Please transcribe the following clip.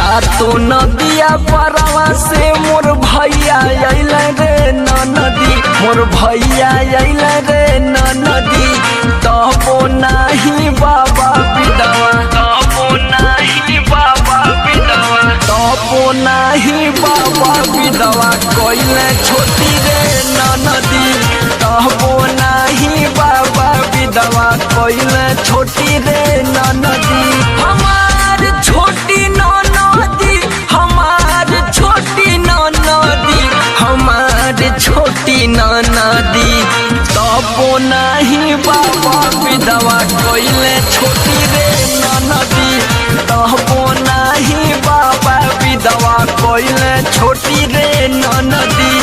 सातो नदिया परवा से मोर भैया अइल रे नदी, मोर भैया अइल रे नदी। तबो नाही बाबा विधवा, तबो नाही बाबा विधवा, तबो नाही बाबा विधवा कइले छोटी रे नदी। तबो नाही बाबा विधवा कइले छोटी रे नदी। हमार छोटी नदी, हमार छोटी नदी, हमार छोटी नदी। तबो नाही बाबा विधवा कइले छोटी रे नदी। तबो नाही बाबा विधवा कइले छोटी रे नदी।